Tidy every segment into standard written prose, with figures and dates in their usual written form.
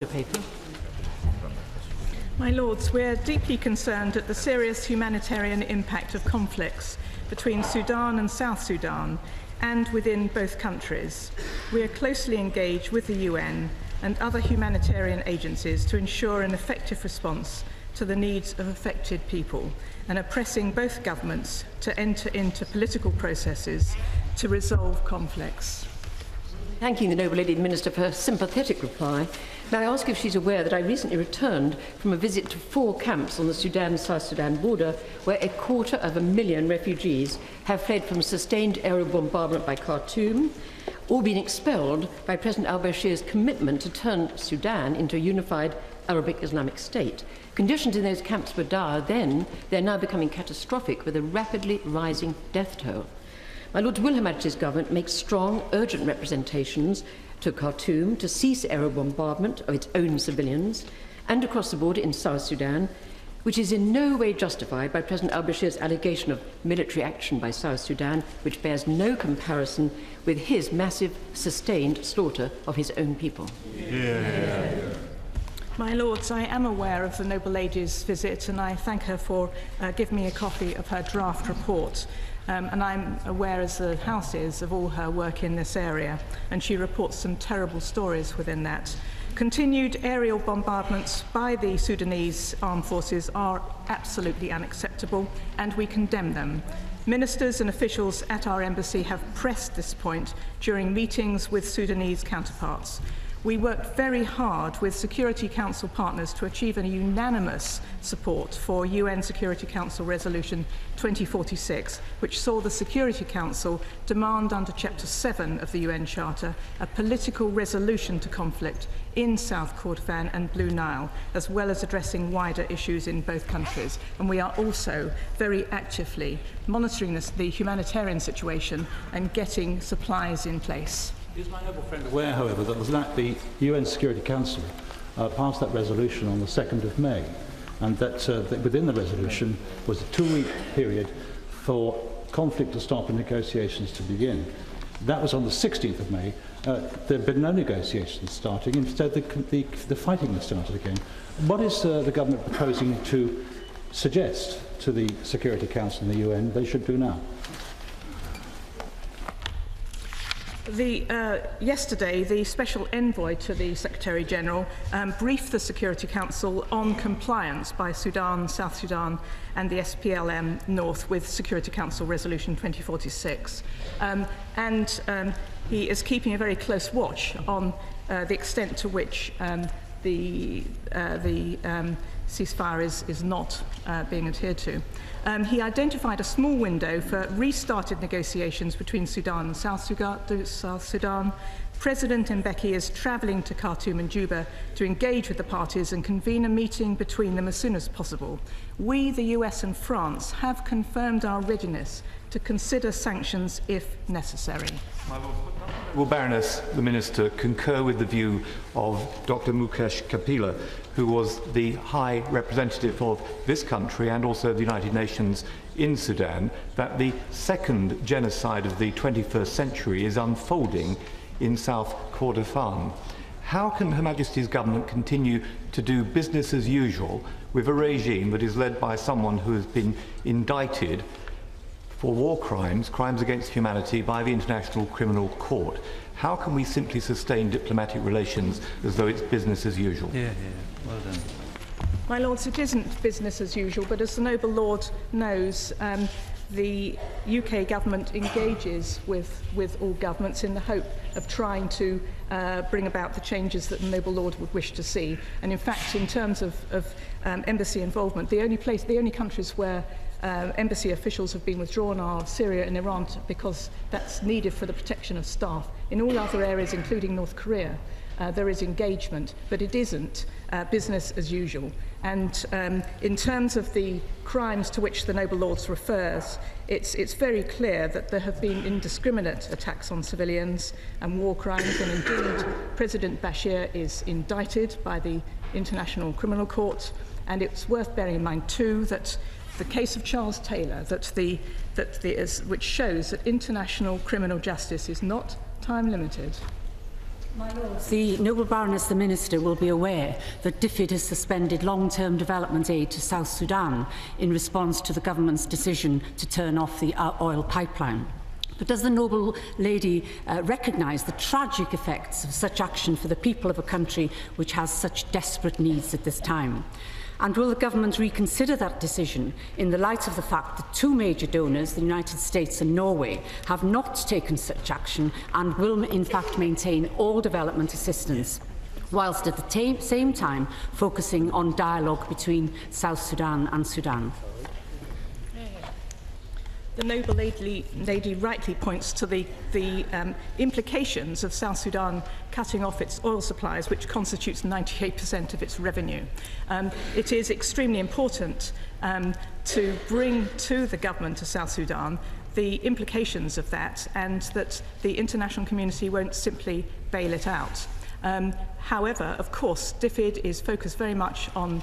Paper. My Lords, we are deeply concerned at the serious humanitarian impact of conflicts between Sudan and South Sudan and within both countries. We are closely engaged with the UN and other humanitarian agencies to ensure an effective response to the needs of affected people and are pressing both governments to enter into political processes to resolve conflicts. Thanking the Noble Lady Minister for her sympathetic reply, may I ask if she's aware that I recently returned from a visit to 4 camps on the Sudan-South Sudan border where 250,000 refugees have fled from sustained aerial bombardment by Khartoum or been expelled by President al-Bashir's commitment to turn Sudan into a unified Arabic Islamic state. Conditions in those camps were dire then, they're now becoming catastrophic with a rapidly rising death toll. My Lord, will Her Majesty's Government make strong, urgent representations to Khartoum to cease aerial bombardment of its own civilians and across the border in South Sudan, which is in no way justified by President al-Bashir's allegation of military action by South Sudan, which bears no comparison with his massive, sustained slaughter of his own people. My Lords, I am aware of the Noble Lady's visit and I thank her for giving me a copy of her draft report. And I'm aware, as the House is, of all her work in this area, and she reports some terrible stories within that. Continued aerial bombardments by the Sudanese armed forces are absolutely unacceptable, and we condemn them. Ministers and officials at our embassy have pressed this point during meetings with Sudanese counterparts. We worked very hard with Security Council partners to achieve a unanimous support for UN Security Council Resolution 2046, which saw the Security Council demand under Chapter 7 of the UN Charter a political resolution to conflict in South Kordofan and Blue Nile, as well as addressing wider issues in both countries. And we are also very actively monitoring the humanitarian situation and getting supplies in place. Is my noble friend aware, however, that the UN Security Council passed that resolution on the 2nd of May, and that within the resolution was a 2-week period for conflict to stop and negotiations to begin? That was on the 16th of May. There have been no negotiations starting. Instead, the fighting has started again. What is the government proposing to suggest to the Security Council and the UN they should do now? Yesterday, the Special Envoy to the Secretary-General briefed the Security Council on compliance by Sudan, South Sudan and the SPLM North with Security Council Resolution 2046. He is keeping a very close watch on the extent to which the ceasefire is not being adhered to. He identified a small window for restarted negotiations between Sudan and South Sudan. President Mbeki is travelling to Khartoum and Juba to engage with the parties and convene a meeting between them as soon as possible. We, the US and France, have confirmed our readiness to consider sanctions if necessary. Will Baroness, the Minister, concur with the view of Dr. Mukesh Kapila, who was the High Representative of this country and also the United Nations in Sudan, that the second genocide of the 21st century is unfolding in South Kordofan? How can Her Majesty's Government continue to do business as usual with a regime that is led by someone who has been indicted for war crimes, crimes against humanity, by the International Criminal Court? How can we simply sustain diplomatic relations as though it's business as usual? Well done. My Lords, it isn't business as usual, but as the Noble Lord knows, the UK government engages with all governments in the hope of trying to bring about the changes that the Noble Lord would wish to see. And in fact, in terms of embassy involvement, the only countries where embassy officials have been withdrawn are Syria and Iran, because that's needed for the protection of staff. In all other areas, including North Korea, there is engagement, but it isn't business as usual. And in terms of the crimes to which the Noble Lords refers, it's very clear that there have been indiscriminate attacks on civilians and war crimes, and indeed President Bashir is indicted by the International Criminal Court. And it's worth bearing in mind too that the case of Charles Taylor, which shows that international criminal justice is not time limited. The Noble Baroness, the Minister, will be aware that DFID has suspended long-term development aid to South Sudan in response to the government's decision to turn off the oil pipeline. But does the Noble Lady recognise the tragic effects of such action for the people of a country which has such desperate needs at this time? And will the government reconsider that decision in the light of the fact that two major donors, the United States and Norway, have not taken such action and will in fact maintain all development assistance, whilst at the same time focusing on dialogue between South Sudan and Sudan? The Noble Lady rightly points to the implications of South Sudan cutting off its oil supplies, which constitutes 98% of its revenue. It is extremely important to bring to the government of South Sudan the implications of that, and that the international community won't simply bail it out. However, of course, DFID is focused very much on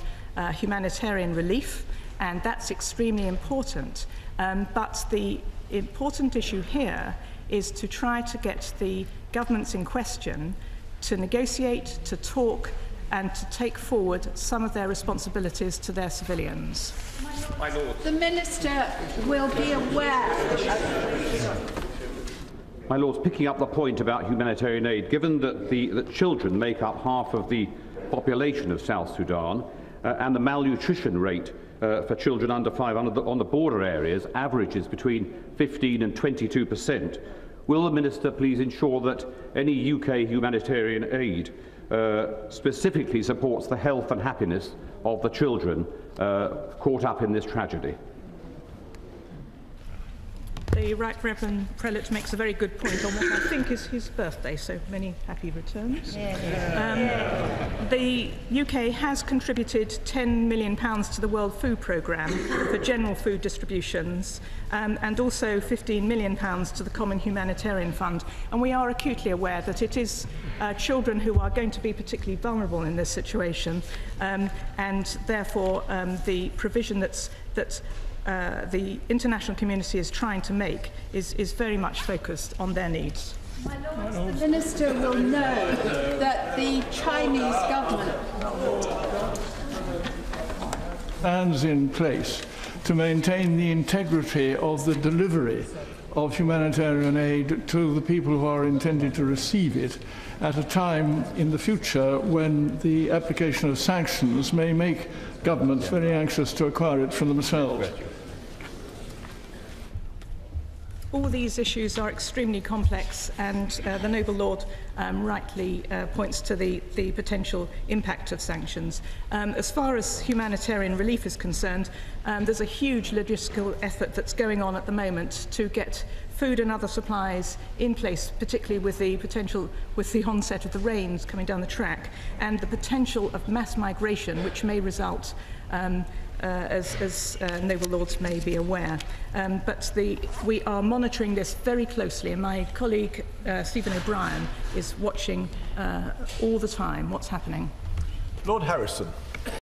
humanitarian relief, and that's extremely important. But the important issue here is to try to get the governments in question to negotiate, to talk, and to take forward some of their responsibilities to their civilians. My Lord. The Minister will be aware. My Lords, picking up the point about humanitarian aid, given that children make up half of the population of South Sudan, and the malnutrition rate for children under 5 on the border areas averages between 15 and 22%. Will the Minister please ensure that any UK humanitarian aid specifically supports the health and happiness of the children caught up in this tragedy? The Right Reverend Prelate makes a very good point on what I think is his birthday, so many happy returns. The UK has contributed £10 million to the World Food Programme for general food distributions, and also £15 million to the Common Humanitarian Fund. And we are acutely aware that it is children who are going to be particularly vulnerable in this situation, and therefore the provision that the international community is trying to make is very much focused on their needs. My Lord, the Minister will know that the Chinese government stands in place to maintain the integrity of the delivery of humanitarian aid to the people who are intended to receive it at a time in the future when the application of sanctions may make governments very anxious to acquire it for themselves. All these issues are extremely complex, and the Noble Lord rightly points to the potential impact of sanctions. As far as humanitarian relief is concerned, there's a huge logistical effort that's going on at the moment to get food and other supplies in place, particularly with the onset of the rains coming down the track, and the potential of mass migration, which may result as Noble Lords may be aware. But we are monitoring this very closely, and my colleague Stephen O'Brien is watching all the time what's happening. Lord Harrison.